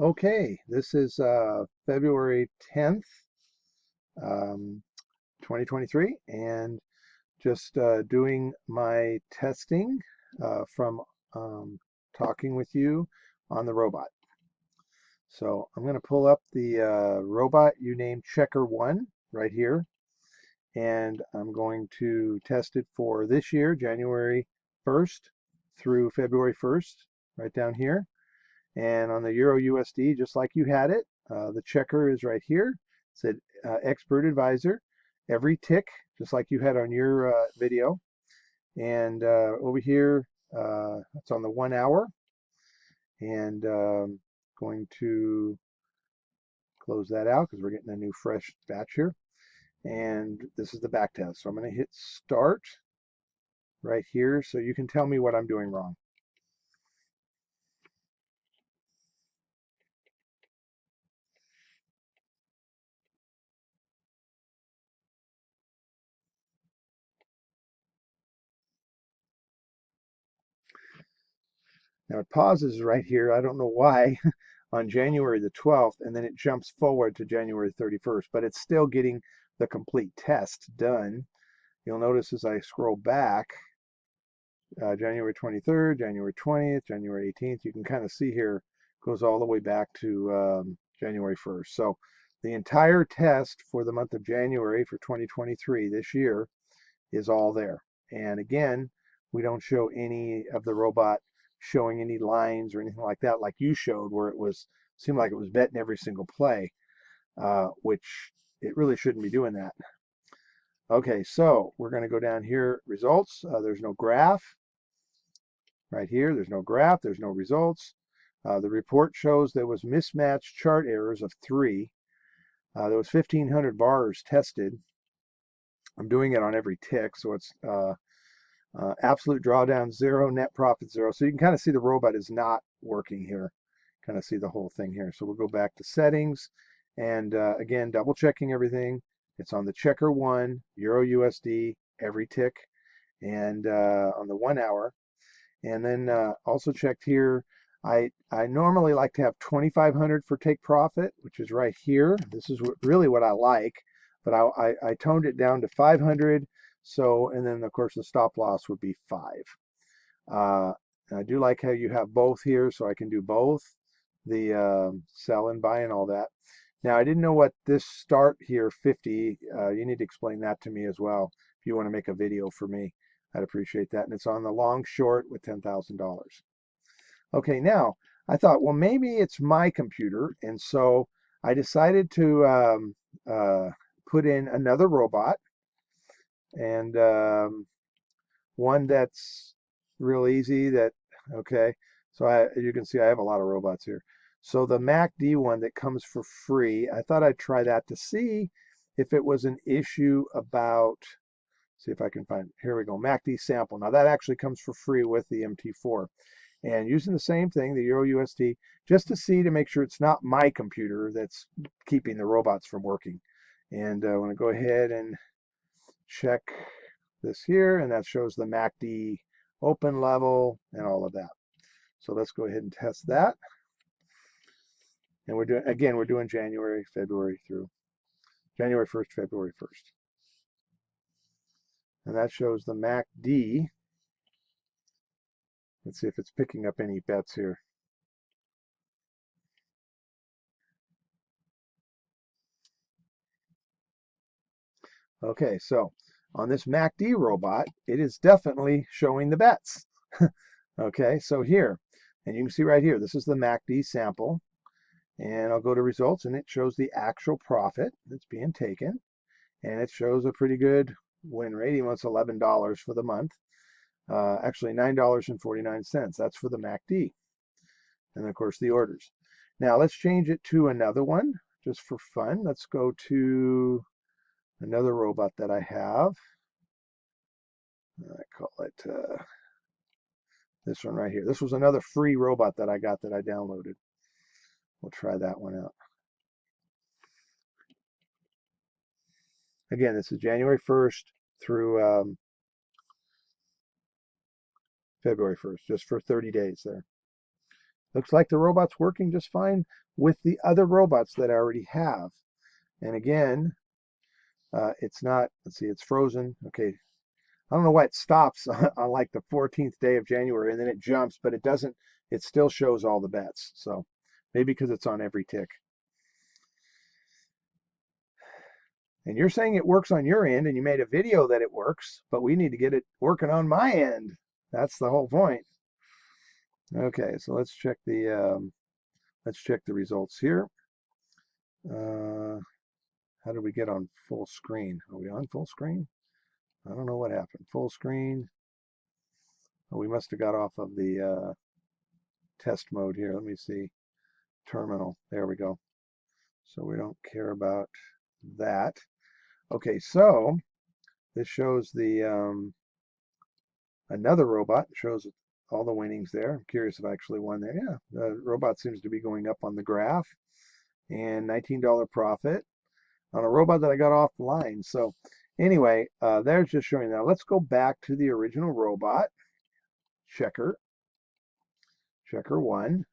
Okay, this is February 10th, um, 2023, and just doing my testing from talking with you on the robot. So I'm going to pull up the robot you named Checker 1 right here, and I'm going to test it for this year, January 1st through February 1st, right down here. And on the Euro USD, just like you had it, the checker is right here. It said expert advisor, every tick, just like you had on your video. And over here, it's on the 1 hour. And going to close that out because we're getting a new fresh batch here. And this is the back test. So I'm going to hit start right here so you can tell me what I'm doing wrong. Now it pauses right here. I don't know why on January the 12th, and then it jumps forward to January 31st, but it's still getting the complete test done. You'll notice as I scroll back, January 23rd, January 20th, January 18th, you can kind of see here goes all the way back to January 1st. So the entire test for the month of January for 2023 this year is all there. And again, we don't show any of the robot showing any lines or anything like that, like you showed, where it was seemed like it was betting every single play, which it really shouldn't be doing that. Okay, so we're going to go down here, results. There's no graph right here. There's no graph. There's no results. The report shows there was mismatched chart errors of 3. There was 1,500 bars tested. I'm doing it on every tick, so it's absolute drawdown 0, net profit 0. So you can kind of see the robot is not working here. Kind of see the whole thing here. So we'll go back to settings, and again, double checking everything. It's on the checker 1, Euro USD, every tick, and on the 1 hour. And then also checked here. I normally like to have 2,500 for take profit, which is right here. This is really what I like, but I toned it down to 500. So, and then of course the stop loss would be 5. I do like how you have both here, so I can do both the sell and buy and all that. Now, I didn't know what this start here 50. You need to explain that to me as well if you want to make a video for me. I'd appreciate that. And it's on the long short with $10,000. Okay, now I thought, well, maybe it's my computer, and so I decided to put in another robot and one that's real easy. That okay. So you can see I have a lot of robots here. So the MACD one that comes for free, I thought I'd try that to see if it was an issue about. See if I can find. Here we go. MACD sample. Now that actually comes for free with the MT4. And using the same thing, the Euro USD, just to see to make sure it's not my computer that's keeping the robots from working. And I want to go ahead and check this here, and that shows the MACD open level and all of that. So let's go ahead and test that. And we're doing January, February through January 1st, February 1st. And that shows the MACD. Let's see if it's picking up any bets here. Okay, so on this MACD robot, it is definitely showing the bets. Okay, so here, and you can see right here, this is the MACD sample. And I'll go to results, and it shows the actual profit that's being taken. And it shows a pretty good win rate. He wants $11 for the month. Actually, $9.49. That's for the MACD. And of course, the orders. Now, let's change it to another one just for fun. Let's go to another robot that I have. I call it this one right here. This was another free robot that I got that I downloaded. We'll try that one out. Again, this is January 1st through February 1st, just for 30 days there. Looks like the robot's working just fine with the other robots that I already have. And again, it's not, let's see, it's frozen. Okay, I don't know why it stops on like the 14th day of January and then it jumps, but it doesn't, it still shows all the bets. So maybe because it's on every tick. And you're saying it works on your end and you made a video that it works, but we need to get it working on my end. That's the whole point. Okay, so let's check the results here. How did we get on full screen? Are we on full screen? I don't know what happened. Full screen. Oh, we must have got off of the test mode here. Let me see. Terminal. There we go. So we don't care about that. Okay, so this shows the another robot. Shows all the winnings there. I'm curious if I actually won there. Yeah, the robot seems to be going up on the graph. And $19 profit on a robot that I got off the line. So anyway, there's just showing that. Let's go back to the original robot, checker 1,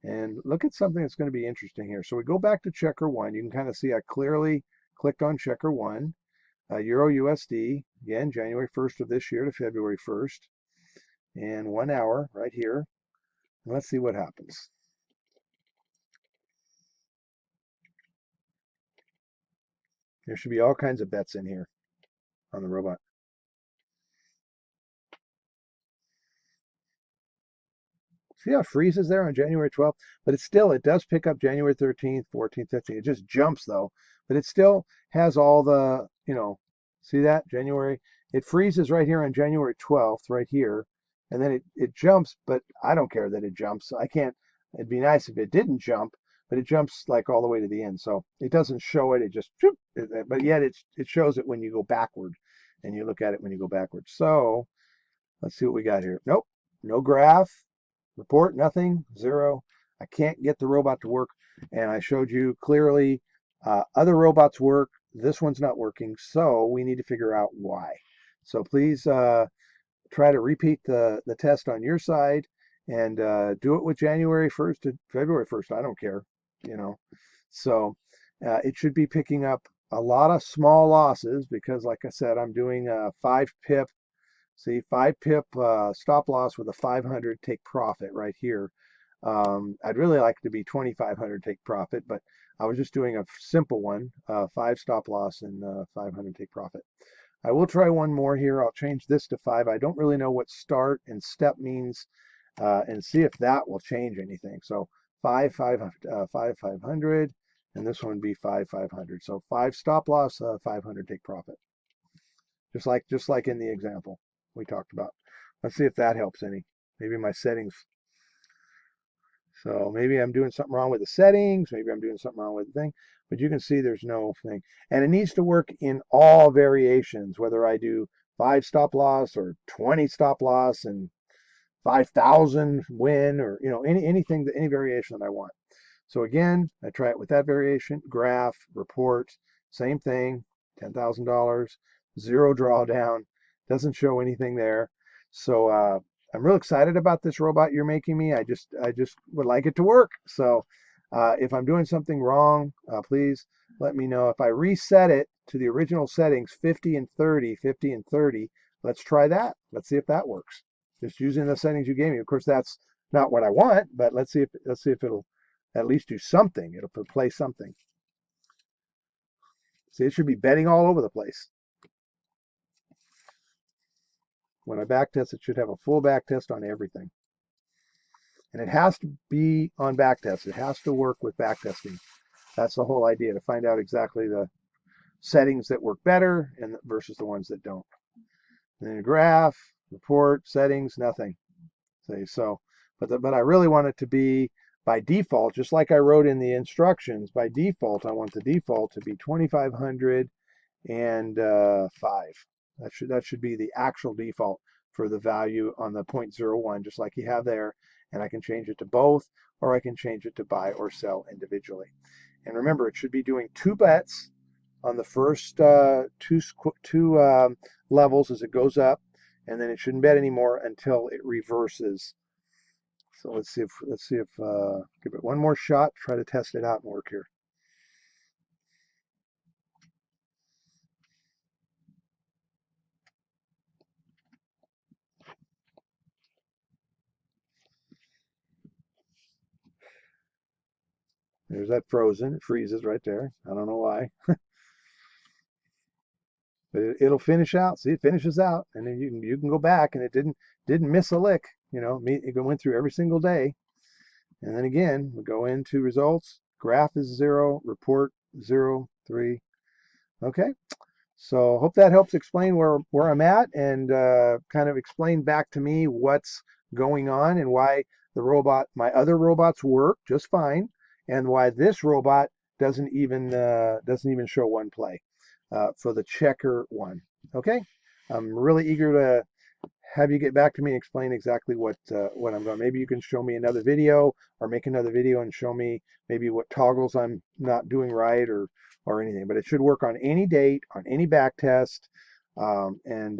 and look at something that's going to be interesting here. So we go back to checker 1. You can kind of see I clearly clicked on checker 1, Euro USD, again, January 1st of this year to February 1st, and 1 hour right here. And let's see what happens. There should be all kinds of bets in here on the robot. See how it freezes there on January 12th? But it does pick up January 13th, 14th, 15th. It just jumps though. But it still has all the, see that? January. It freezes right here on January 12th, right here. And then it jumps, but I don't care that it jumps. I can't, it'd be nice if it didn't jump, but it jumps like all the way to the end. So it doesn't show it, it just, but yet it shows it when you go backward and you look at it when you go backwards. So let's see what we got here. Nope, no graph. Report, nothing, 0. I can't get the robot to work. And I showed you clearly other robots work. This one's not working. So we need to figure out why. So please try to repeat the test on your side and do it with January 1st to February 1st. I don't care, So it should be picking up a lot of small losses because, like I said, I'm doing a 5 pip. See, 5 pip stop loss with a 500 take profit right here. I'd really like to be 2,500 take profit, but I was just doing a simple one, 5 stop loss and 500 take profit. I will try one more here. I'll change this to 5. I don't really know what start and step means and see if that will change anything. So 5, 500, and this one would be 5, 500. So 5 stop loss, 500 take profit. Just like in the example we talked about. Let's see if that helps any. Maybe my settings. So maybe I'm doing something wrong with the settings. Maybe I'm doing something wrong with the thing. But you can see there's no thing. And it needs to work in all variations, whether I do 5 stop loss or 20 stop loss and 5,000 win or anything, any variation that I want. So again, I try it with that variation, graph, report, same thing, $10,000, 0 drawdown, doesn't show anything there. So I'm real excited about this robot you're making me. I just would like it to work. So if I'm doing something wrong, please let me know. If I reset it to the original settings, 50 and 30, 50 and 30, let's try that. Let's see if that works. Just using the settings you gave me. Of course, that's not what I want, but let's see if it'll at least do something. It'll play something. See, it should be betting all over the place. When I backtest, it should have a full backtest on everything. And it has to be on backtest. It has to work with backtesting. That's the whole idea, to find out exactly the settings that work better and versus the ones that don't. And then a graph, report, settings, nothing. See, so, but I really want it to be by default, just like I wrote in the instructions, by default, I want the default to be 2,500 and 5. That should be the actual default for the value on the 0.01, just like you have there. And I can change it to both, or I can change it to buy or sell individually. And remember, it should be doing 2 bets on the first two levels as it goes up, and then it shouldn't bet anymore until it reverses. So let's see if give it one more shot, try to test it out and work here. There's that frozen. It freezes right there. I don't know why. But it'll finish out. See, it finishes out, and then you can go back, and it didn't miss a lick. You know, it went through every single day, and then again we go into results. Graph is 0, report 0, 3. Okay, so hope that helps explain where I'm at, and kind of explain back to me what's going on and why my other robots work just fine, and why this robot doesn't even show one play for the checker one. Okay, I'm really eager to have you get back to me and explain exactly what I'm doing. Maybe you can show me another video or make another video and show me maybe what toggles I'm not doing right or anything. But it should work on any date, on any back test. And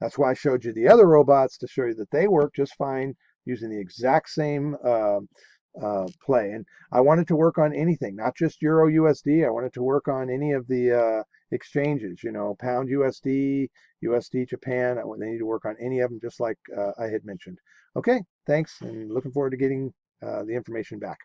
that's why I showed you the other robots to show you that they work just fine using the exact same play. And I wanted to work on anything, not just Euro USD. I wanted to work on any of the exchanges, Pound USD, USD Japan. They need to work on any of them, just like I had mentioned. Okay, thanks, and looking forward to getting the information back.